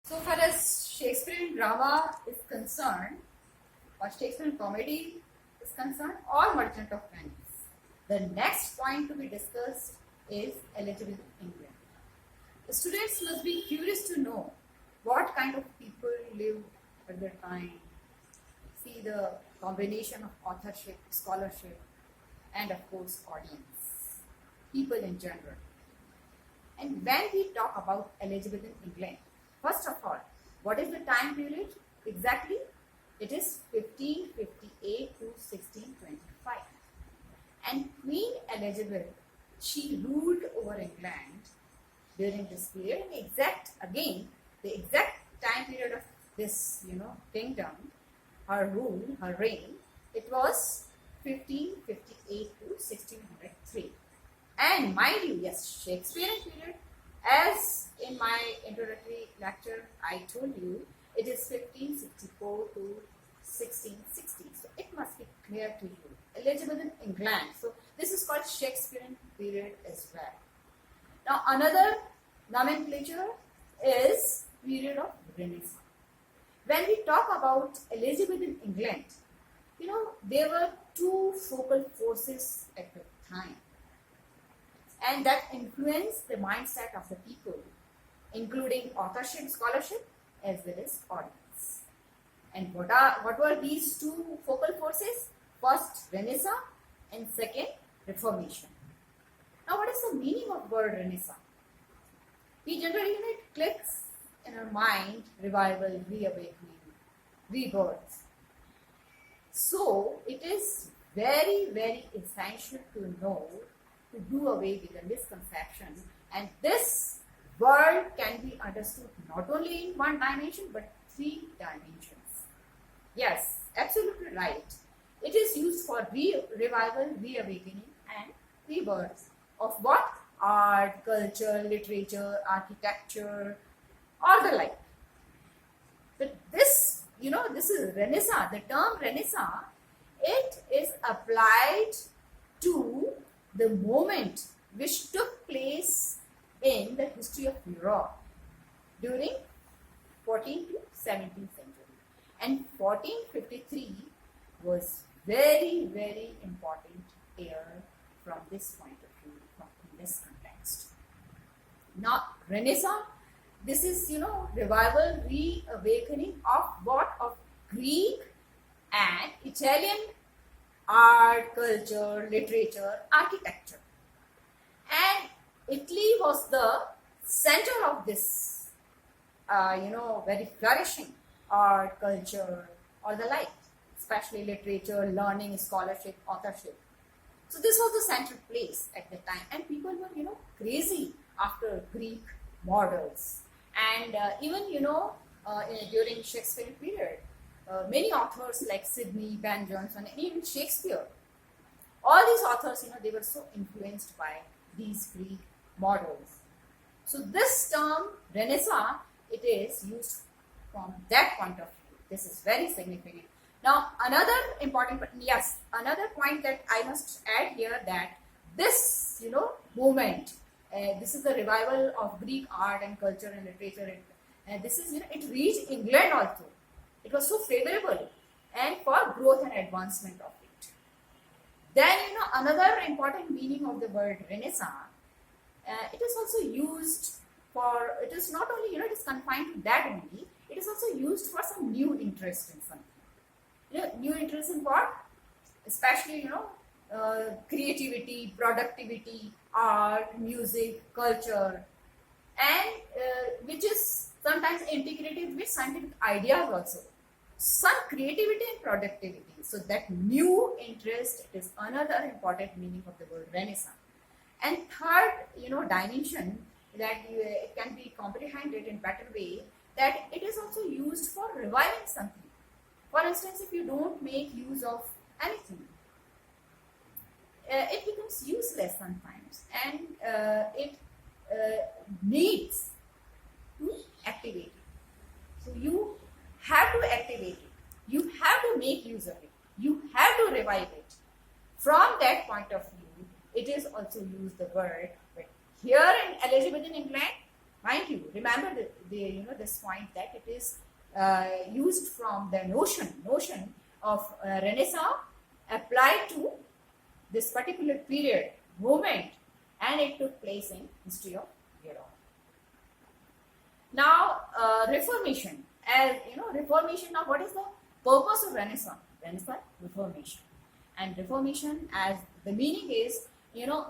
So far as Shakespearean drama is concerned, or Shakespearean comedy is concerned, or Merchant of Venice, the next point to be discussed is Elizabeth England. The students must be curious to know what kind of people lived at the time, see the combination of authorship, scholarship, and of course audience, people in general. And when we talk about Elizabethan England, first of all, what is the time period exactly? It is 1558 to 1625. And Queen Elizabeth, she ruled over England during this period. And the exact time period of this, kingdom, her rule, her reign, it was 1558 to 1603. And mind you, yes, Shakespearean period, as in my introductory lecture I told you, it is 1564 to 1660. So it must be clear to you. Elizabethan England. So this is called Shakespearean period as well. Now another nomenclature is period of Renaissance. When we talk about Elizabethan England, there were two focal forces at the time, and that influenced the mindset of the people, including authorship, scholarship, as well as audience. And what were these two focal forces? First, Renaissance, and second, Reformation. Now, what is the meaning of word Renaissance? We generally, it clicks in our mind: revival, reawakening, rebirth. So, it is very, very essential to know, to do away with the misconception, and this word can be understood not only in one dimension but three dimensions. Yes, absolutely right. It is used for revival, reawakening, and rebirth of what? Art, culture, literature, architecture, or the like. But this, this is Renaissance. The term Renaissance, it is applied to the moment which took place in the history of Europe during 14th to 17th century. And 1453 was very, very important year from this point of view, from this context. Now, Renaissance, this is, revival, reawakening of what? Of Greek and Italian art, culture, literature, architecture. And Italy was the center of this, very flourishing art, culture, or the like, especially literature, learning, scholarship, authorship. So this was the central place at the time, and people were, crazy after Greek models. And even, during Shakespeare period, many authors like Sidney, Ben Jonson, and even Shakespeare, all these authors, they were so influenced by these Greek models. So this term Renaissance, it is used from that point of view. This is very significant. Now another another point that I must add here, that this, movement, this is the revival of Greek art and culture and literature, and this is, it reached England also. It was so favorable and for growth and advancement of it. Then, another important meaning of the word Renaissance, it is also used for, it is not only, it is confined to that only, it is also used for some new interest in something. New interest in what? Especially, creativity, productivity, art, music, culture, and which is sometimes integrated with scientific ideas also. Some creativity and productivity. So that new interest is another important meaning of the word Renaissance. And third, dimension that it can be comprehended in better way, that it is also used for reviving something. For instance, if you don't make use of anything, it becomes useless sometimes, and it needs to activate it. So you have to activate it. You have to make use of it. You have to revive it. From that point of view, it is also used the word, but here in Elizabethan England, Mind you, remember this point that it is used from the notion of Renaissance applied to this particular period, moment, and it took place in history of Europe. Now, Reformation, as you know, Reformation. Now, what is the purpose of Renaissance? Renaissance, Reformation, and Reformation, as the meaning is,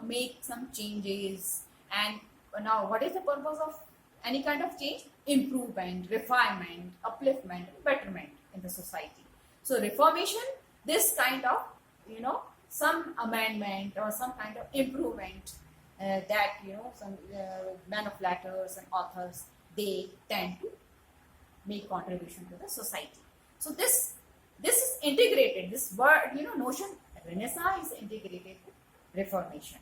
make some changes. And now, what is the purpose of any kind of change? Improvement, refinement, upliftment, betterment in the society. So, Reformation, this kind of, some amendment or some kind of improvement that some men of letters and authors, they tend to make contribution to the society. So this is integrated. This word, notion Renaissance is integrated with Reformation,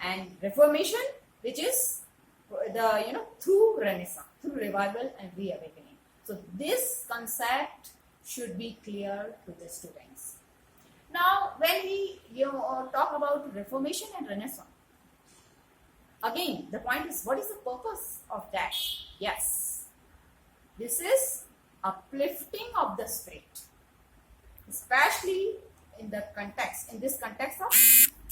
and Reformation, which is the through Renaissance, through revival and reawakening. So this concept should be clear to the students. Now, when we talk about Reformation and Renaissance, again, the point is, what is the purpose of that? Yes, this is uplifting of the spirit, especially in this context of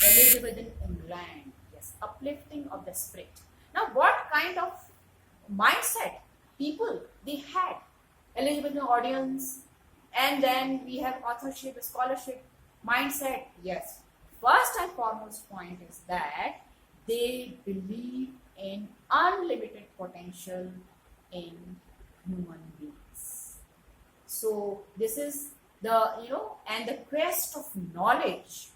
Elizabethan England. Yes, uplifting of the spirit. Now, what kind of mindset people they had? Elizabethan audience, and then we have authorship, scholarship, mindset. Yes, first and foremost point is that they believe in unlimited potential in human beings. So this is the and the quest of knowledge,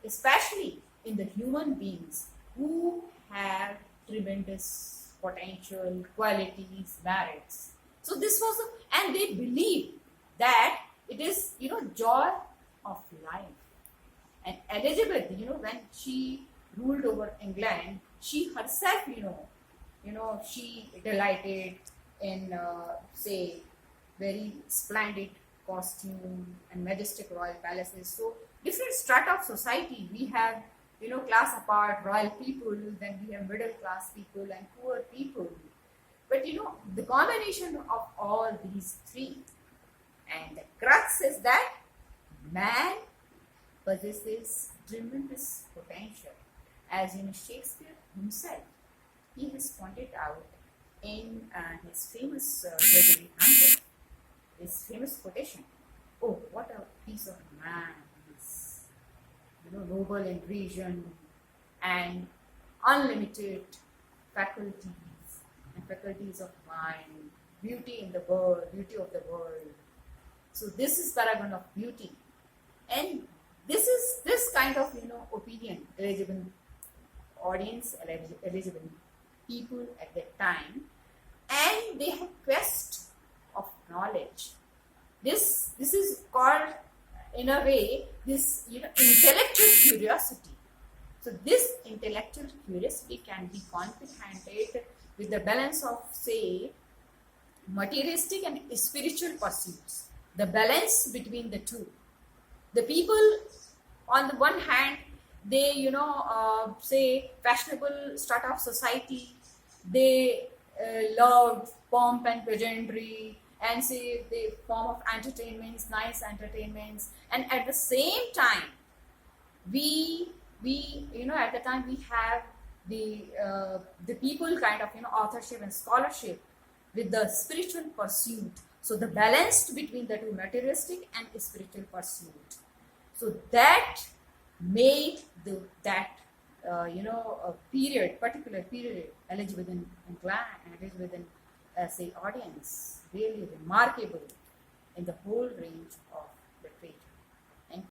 especially in the human beings who have tremendous potential, qualities, merits. So this was and they believe that it is joy of life. And Elizabeth, when she ruled over England, she herself, she delighted in, say, very splendid costume and majestic royal palaces. So different strata of society. We have, class apart, royal people, then we have middle class people and poor people. But, the combination of all these three, and the crux is that man possesses tremendous potential. As Shakespeare himself, he has pointed out in his famous Gregory Hampton, his famous quotation, "Oh, what a piece of man is, noble in vision and unlimited faculties of mind, beauty of the world." So this is paragon of beauty, and this is this kind of opinion Elizabethan audience, Elizabethan people at that time, and they have quest of knowledge. This is called in a way this intellectual curiosity. So this intellectual curiosity can be comprehended with the balance of, say, materialistic and spiritual pursuits. The balance between the two. The people, on the one hand, they say fashionable strata of society, they loved pomp and pageantry, and say the form of entertainments, nice entertainments, and at the same time, we at the time we have the people kind of authorship and scholarship with the spiritual pursuit. So the balance between the two, materialistic and spiritual pursuit. So that made particular period, Elizabethan England and Elizabethan say audience really remarkable in the whole range of